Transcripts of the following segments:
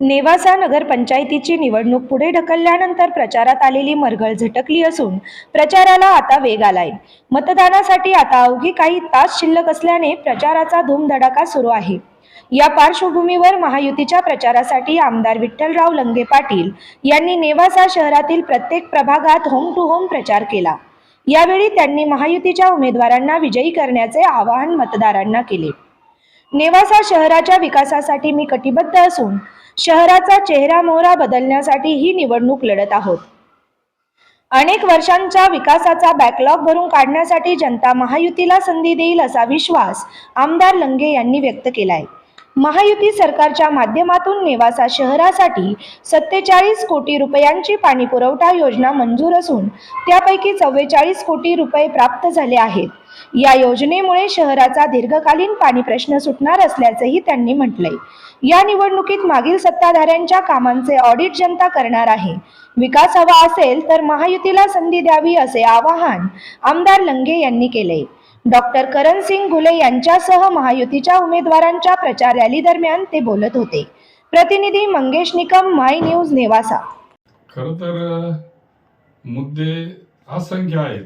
नेवासा नगरपंचायतीची निवडणूक पुढे ढकलल्यानंतर प्रचारात आलेली मरगळ झटकली असून प्रचाराला आता वेग आलाय. मतदानासाठी आता अवघी काही तास शिल्लक असल्याने प्रचाराचा धूमधडाका सुरू आहे. या पार्श्वभूमीवर महायुतीच्या प्रचारासाठी आमदार विठ्ठलराव लंगे पाटील यांनी नेवासा शहरातील प्रत्येक प्रभागात होम टू होम प्रचार केला. यावेळी त्यांनी महायुतीच्या उमेदवारांना विजयी करण्याचे आवाहन मतदारांना केले. नेवासा शहराच्या विकासासाठी मी कटिबद्ध असून शहराचा चेहरा मोहरा बदलण्यासाठी ही निवडणूक लढत आहोत. अनेक वर्षांच्या विकासाचा बॅकलॉग भरून काढण्यासाठी जनता महायुतीला संधी देईल असा विश्वास आमदार लंगे यांनी व्यक्त केलाय. महायुती सरकारच्या माध्यमातून नेवासा शहरासाठी 47 कोटी रुपयांची पाणी पुरवठा योजना मंजूर असून त्यापैकी 44 कोटी रुपये प्राप्त झाले आहेत. या योजनेमुळे शहराचा दीर्घकालीन पाणी प्रश्न सुटणार असल्याचंही त्यांनी म्हटलंय. या निवडणुकीत मागील सत्ताधाऱ्यांच्या कामांचे ऑडिट जनता करणार आहे. विकास हवा असेल तर महायुतीला संधी द्यावी असे आवाहन आमदार लंगे यांनी केले. डॉक्टर करणसिंग घुले यांच्यासह महायुतीच्या उमेदवारांच्या प्रचार रॅली दरम्यान ते बोलत होते. प्रतिनिधी मंगेश निकम, माय न्यूज, नेवासा. खरं तर मुद्दे असंख्य आहेत,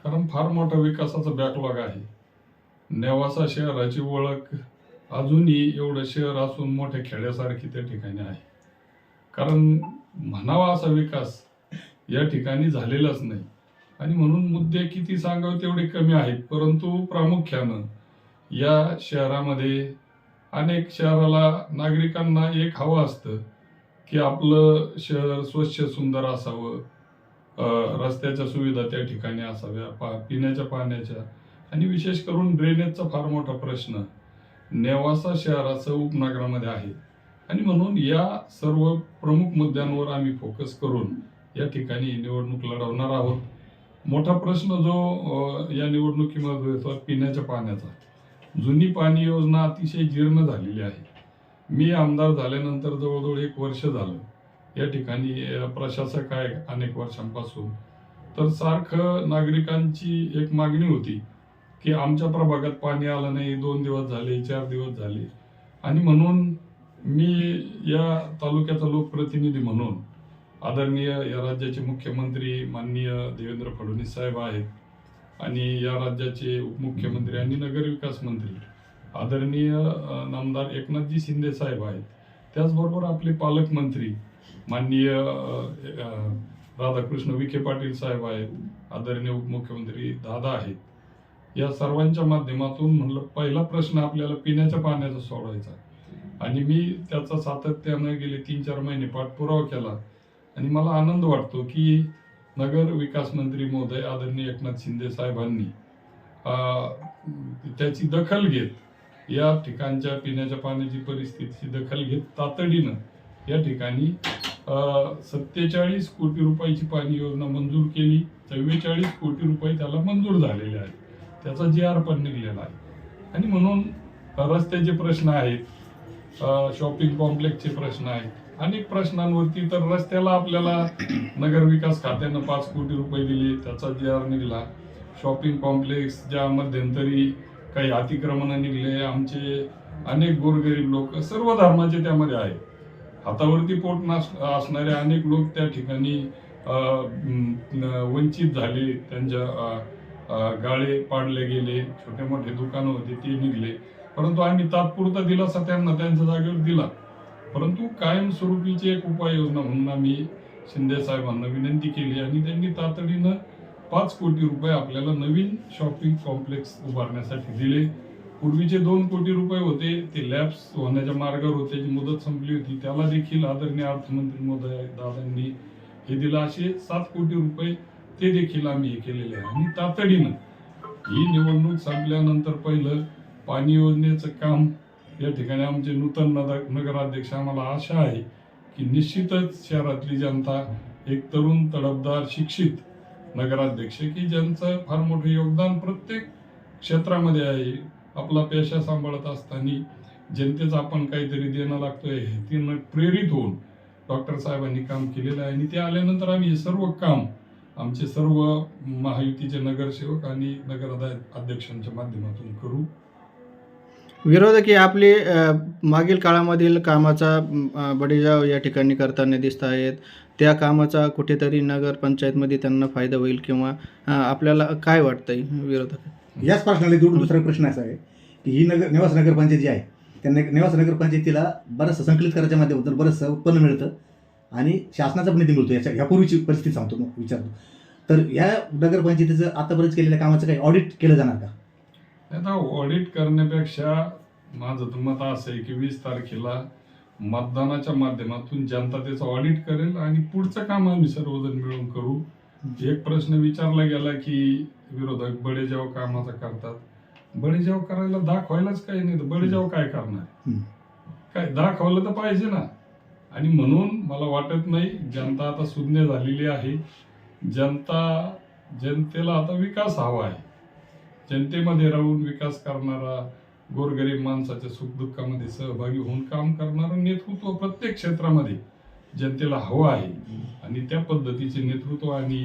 कारण फार मोठा विकासाचा बॅकलॉग आहे. नेवासा शहराची ओळख अजूनही एवढं शहर असून मोठ्या खेड्यासारखी त्या ठिकाणी आहे. कारण म्हणावा असा विकास या ठिकाणी झालेलाच नाही आणि म्हणून मुद्दे किती सांगावे तेवढे कमी आहेत. परंतु प्रामुख्यानं या शहरामध्ये अनेक शहराला नागरिकांना एक हवं असतं की आपलं शहर स्वच्छ सुंदर असावं, रस्त्याच्या सुविधा त्या ठिकाणी असाव्या, पिण्याच्या पाण्याच्या आणि विशेष करून ड्रेनेजचा फार मोठा प्रश्न नेवासा शहराचं उपनगरामध्ये आहे. आणि म्हणून या सर्व प्रमुख मुद्द्यांवर आम्ही फोकस करून या ठिकाणी निवडणूक लढवणार आहोत. मोठा प्रश्न जो या निवडणुकीमध्ये येतो पिण्याच्या पाण्याचा. जुनी पाणी योजना अतिशय जीर्ण झालेली आहे. मी आमदार झाल्यानंतर जवळजवळ 1 वर्ष झालं या ठिकाणी प्रशासक आहे अनेक वर्षांपासून. तर सारखं नागरिकांची एक मागणी होती की आमच्या प्रभागात पाणी आलं नाही, 2 दिवस झाले, 4 दिवस झाले. आणि म्हणून मी या तालुक्याचा लोकप्रतिनिधी म्हणून आदरणीय या राज्याचे मुख्यमंत्री माननीय देवेंद्र फडणवीस साहेब आहेत आणि या राज्याचे उपमुख्यमंत्री आणि नगरविकास मंत्री आदरणीय नामदार एकनाथजी शिंदे साहेब आहेत. त्याचबरोबर आपले पालकमंत्री माननीय राधाकृष्ण विखे पाटील साहेब आहेत, आदरणीय उपमुख्यमंत्री दादा आहेत. या सर्वांच्या माध्यमातून म्हणलं पहिला प्रश्न आपल्याला पिण्याच्या पाण्याचा सोडवायचा आणि मी त्याचा सातत्याने गेले 3-4 महिने पाठपुरावा केला. आणि मला आनंद वाटतो की नगर विकास मंत्री महोदय आदरणीय एकनाथ शिंदे साहेबांनी त्याची दखल घेत या ठिकाणच्या पिण्याच्या पाण्याची परिस्थितीची दखल घेत तातडीनं या ठिकाणी 47 कोटी रुपयाची पाणी योजना मंजूर केली. 44 कोटी रुपये त्याला मंजूर झालेले आहेत. त्याचा GR पण निघलेला आहे. आणि म्हणून रस्त्याचे प्रश्न आहेत, शॉपिंग कॉम्प्लेक्सचे प्रश्न आहेत, अनेक प्रश्नांवरती. तर रस्त्याला आपल्याला नगर विकास खात्यानं 5 कोटी रुपये दिले, त्याचा GR निघाला. शॉपिंग कॉम्प्लेक्स ज्या मध्यंतरी काही अतिक्रमण निघले, आमचे अनेक गोरगरीब लोक सर्व धर्माचे त्यामध्ये आहेत. हातावरती पोट असणारे अनेक लोक त्या ठिकाणी वंचित झाले, त्यांच्या गाळे पाडले गेले, छोटे मोठे दुकानं होते ते निघले. परंतु आम्ही तात्पुरता दिलासा त्यांना त्यांच्या जागेवर दिला. परंतु कायमस्वरूपीची एक उपाययोजना म्हणून आम्ही शिंदे साहेबांना विनंती केली आणि त्यांनी तातडीनं 5 कोटी रुपये आपल्याला नवीन शॉपिंग कॉम्प्लेक्स उभारण्यासाठी दिले. पूर्वीचे 2 कोटी रुपये होते, ते लॅप्स होण्याच्या मार्गावर होते, मुदत संपली होती, त्याला देखील आदरणीय अर्थमंत्री महोदय दादांनी हे दिलं. असे 7 कोटी रुपये ते देखील आम्ही हे केलेले आहे. आणि तातडीनं ही निवडणूक संपल्यानंतर पहिलं पाणी योजनेचं काम या ठिकाणी आमचे नूतन नगराध्यक्ष, आम्हाला आशा आहे की निश्चितच शहरातली जनता एक तरुण तडफदार शिक्षित नगराध्यक्ष की ज्यांचं फार मोठं योगदान प्रत्येक क्षेत्रामध्ये आहे. आपला पेशा सांभाळत असताना जनतेचं आपण काहीतरी देणं लागतोय हे प्रेरित होऊन डॉक्टर साहेबांनी काम केलेलं आहे. आणि ते आल्यानंतर आम्ही हे सर्व काम आमचे सर्व महायुतीचे नगरसेवक आणि नगर अध्यक्षांच्या माध्यमातून करू. विरोधक आपली मागील काळामधील कामाचा बडेजाव या ठिकाणी करताना दिसत आहेत. त्या कामाचा कुठेतरी नगरपंचायतमध्ये त्यांना फायदा होईल किंवा आपल्याला काय वाटतंय विरोधक? याच प्रश्नाला जोडून दुसरा प्रश्न असा आहे की ही नेवासा नगरपंचायत जी आहे त्यांना नेवासा नगरपंचायतीला बरंचसं संकलित करायच्या माध्यमातून बरंचसं उत्पन्न मिळतं आणि शासनाचा पण निधी मिळतो. ह्यापूर्वीची परिस्थिती सांगतो विचारतो. तर या नगरपंचायतीचं आतापर्यंत केलेल्या कामाचं काही ऑडिट केलं जाणार का? आता ऑडिट करण्यापेक्षा माझं तर मत असं आहे की 20 तारखेला मतदानाच्या माध्यमातून जनता त्याचं ऑडिट करेल आणि पुढचं काम आम्ही सर्वजण मिळून करू. एक प्रश्न विचारला गेला की विरोधक बडेजाव कामाचा करतात. बडेजाव करायला दाखवायलाच काही नाही तर बडेजाव काय करणार? काय दाखवलं तर पाहिजे ना. आणि म्हणून मला वाटत नाही, जनता आता सुज्ञ झालेली आहे. जनतेला आता विकास हवा आहे. जनतेमध्ये राहून विकास करणारा, गोरगरीब माणसाच्या सुखदुःखामध्ये सहभागी होऊन काम करणारं नेतृत्व प्रत्येक क्षेत्रामध्ये जनतेला हवं आहे. आणि त्या पद्धतीचे नेतृत्व आणि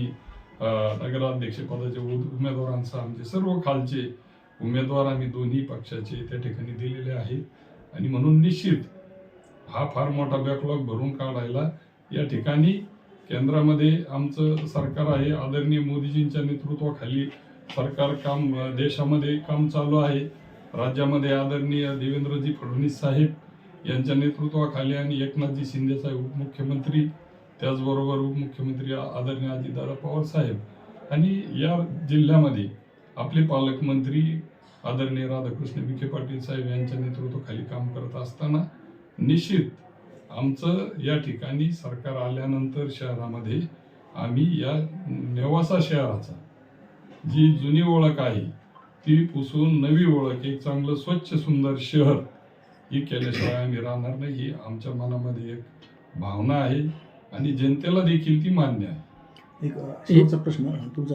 नगराध्यक्ष पदाच्या उमेदवारांचा आमचे सर्व खालचे उमेदवार आम्ही दोन्ही पक्षाचे त्या ठिकाणी दिलेले आहेत. आणि म्हणून निश्चित हा फार मोठा बॅकलॉग भरून काढायला या ठिकाणी केंद्रामध्ये आमचं सरकार आहे. आदरणीय मोदीजींच्या नेतृत्वाखाली सरकार काम देशामध्ये काम चालू आहे. राज्यामध्ये आदरणीय देवेंद्रजी फडणवीस साहेब यांच्या नेतृत्वाखाली आणि एकनाथजी शिंदे साहेब उपमुख्यमंत्री, त्याचबरोबर उपमुख्यमंत्री आदरणीय अजितदादा पवार साहेब आणि या जिल्ह्यामध्ये आपले पालकमंत्री आदरणीय राधाकृष्ण विखे पाटील साहेब यांच्या नेतृत्वाखाली काम करत असताना निश्चित आमचं या ठिकाणी सरकार आल्यानंतर शहरामध्ये आम्ही या नेवासा शहराचा जी जुनी ओळख आहे ती पुसून नवी ओळख, एक चांगलं स्वच्छ सुंदर शहर ही केल्याशिवाय आम्ही राहणार नाही. ही आमच्या मनामध्ये एक भावना आहे आणि जनतेला देखील ती मान्य आहे. एक शेवटचा प्रश्न तुमचा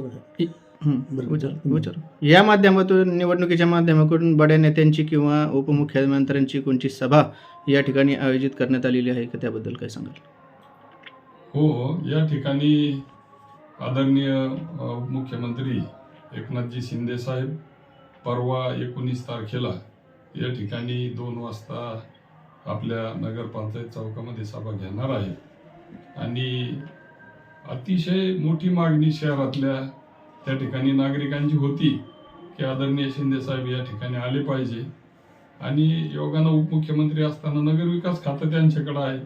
विचार या माध्यमातून निवडणुकीच्या माध्यमातून बड्या नेत्यांची किंवा उपमुख्यमंत्र्यांची कोणची सभा या ठिकाणी आयोजित करण्यात आलेली आहे का? त्याबद्दल काय सांगाल? हो, या ठिकाणी आदरणीय मुख्यमंत्री एकनाथजी शिंदे साहेब परवा 19 तारखेला या ठिकाणी 2 वाजता आपल्या नगरपंचायत चौकामध्ये सभा घेणार आहे. आणि अतिशय मोठी मागणी शहरातल्या त्या ठिकाणी नागरिकांची होती की आदरणीय शिंदे साहेब या ठिकाणी आले पाहिजे. आणि योगानं उपमुख्यमंत्री असताना नगरविकास खातं त्यांच्याकडे आहे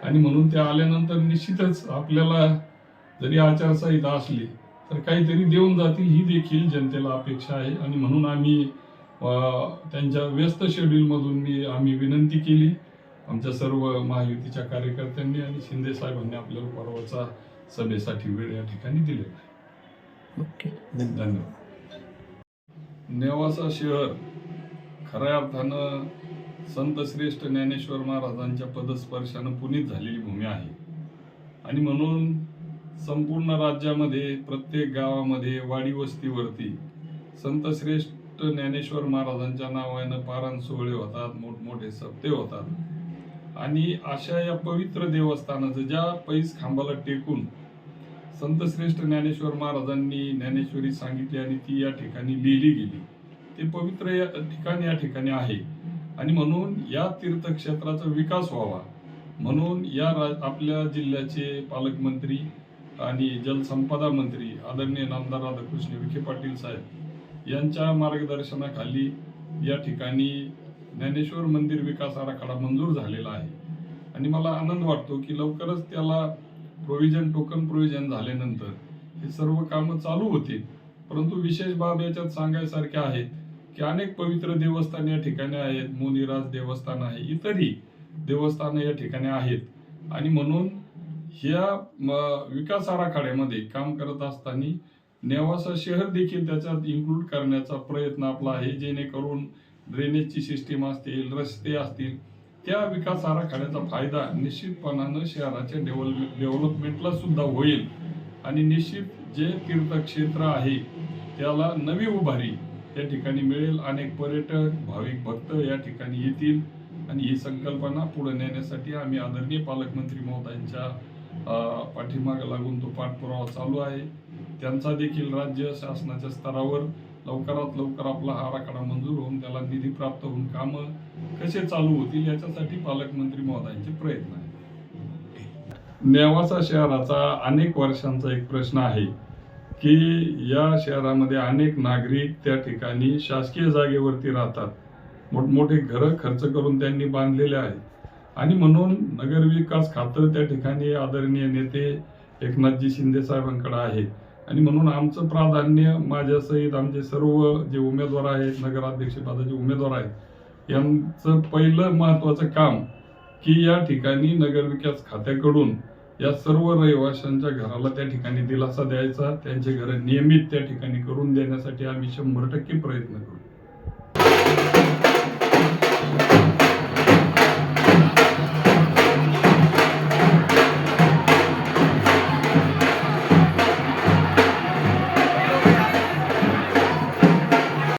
आणि म्हणून ते आल्यानंतर निश्चितच आपल्याला जरी आचारसंहिता असली तर काहीतरी देऊन जातील ही देखील जनतेला अपेक्षा आहे. आणि म्हणून आम्ही त्यांच्या व्यस्त शेड्यूलमधून आम्ही विनंती केली आमच्या सर्व महायुतीच्या कार्यकर्त्यांनी आणि शिंदे साहेबांनी आपल्याला परवाचा सभेसाठी वेळ या ठिकाणी दिलेला आहे. ओके, धन्यवाद. नेवासा शहर खऱ्या अर्थानं संत श्रेष्ठ ज्ञानेश्वर महाराजांच्या पदस्पर्शानं पुनीत झालेली भूमी आहे. आणि म्हणून संपूर्ण राज्यामध्ये प्रत्येक गावामध्ये वाडी वस्तीवरती संत श्रेष्ठ ज्ञानेश्वर महाराजांच्या नावानं पारायण सोहळे होतात, मोठमोठे सप्ते होतात. आणि अशा या पवित्र देवस्थानाचं ज्या पैस खांबाला टेकून संत श्रेष्ठ ज्ञानेश्वर महाराजांनी ज्ञानेश्वरी सांगितली आणि ती या ठिकाणी लिहिली गेली, ते पवित्र या ठिकाणी आहे. आणि म्हणून या तीर्थक्षेत्राचा विकास व्हावा म्हणून आपल्या जिल्ह्याचे पालकमंत्री आणि जलसंपदा मंत्री आदरणीय नामदार राधाकृष्ण विखे पाटील साहेब यांच्या मार्गदर्शनाखाली या ठिकाणी ज्ञानेश्वर मंदिर विकास आराखडा मंजूर झालेला आहे. आणि मला आनंद वाटतो की लवकरच त्याला टोकन प्रोव्हिजन झाल्यानंतर हे सर्व कामं चालू होतील. परंतु विशेष बाब याच्यात सांगायसारख्या आहेत की अनेक पवित्र देवस्थान या ठिकाणी आहेत. मुनिराज देवस्थान आहे, इतरही देवस्थानं या ठिकाणी आहेत. आणि म्हणून ह्या विकास आराखड्यामध्ये काम करत असताना नेवासा शहर देखील त्याच्यात इन्क्लूड करण्याचा प्रयत्न आपला आहे, जेणेकरून ड्रेनेजची सिस्टीम असतील, रस्ते असतील, त्या विकास आराखड्याचा फायदा निश्चितपणानं शहराच्या डेव्हलपमेंटला सुद्धा होईल. आणि निश्चित जे तीर्थक्षेत्र आहे त्याला नवी उभारी या ठिकाणी मिळेल. अनेक पर्यटक, भाविक भक्त या ठिकाणी येतील. आणि ही संकल्पना पुढे नेण्यासाठी आम्ही आदरणीय पालकमंत्री महोदयांच्या पाठीमागे लागून तो पाठपुरावा चालू आहे. त्यांचा देखील राज्य शासनाच्या स्तरावर लवकरात लवकर आपला हा आराखडा मंजूर होऊन त्याला निधी प्राप्त होऊन कामं कसे चालू होतील याच्यासाठी पालकमंत्री महोदयांचे प्रयत्न आहेत. नेवासा शहराचा अनेक वर्षांचा एक प्रश्न आहे की या शहरामध्ये अनेक नागरिक त्या ठिकाणी शासकीय जागेवरती राहतात. मोठमोठे घरं खर्च करून त्यांनी बांधलेले आहेत आणि म्हणून नगरविकास खातं त्या ठिकाणी आदरणीय नेते एकनाथजी शिंदे साहेबांकडे आहे आणि म्हणून आमचं प्राधान्य माझ्यासहित आमचे सर्व जे उमेदवार आहेत, नगराध्यक्षपदाचे उमेदवार आहेत, यांचं पहिलं महत्त्वाचं काम की या ठिकाणी नगरविकास खात्याकडून या सर्व रहिवाशांच्या घराला त्या ठिकाणी दिलासा द्यायचा, त्यांचे घरं नियमित त्या ठिकाणी करून देण्यासाठी आम्ही 100% प्रयत्न करू.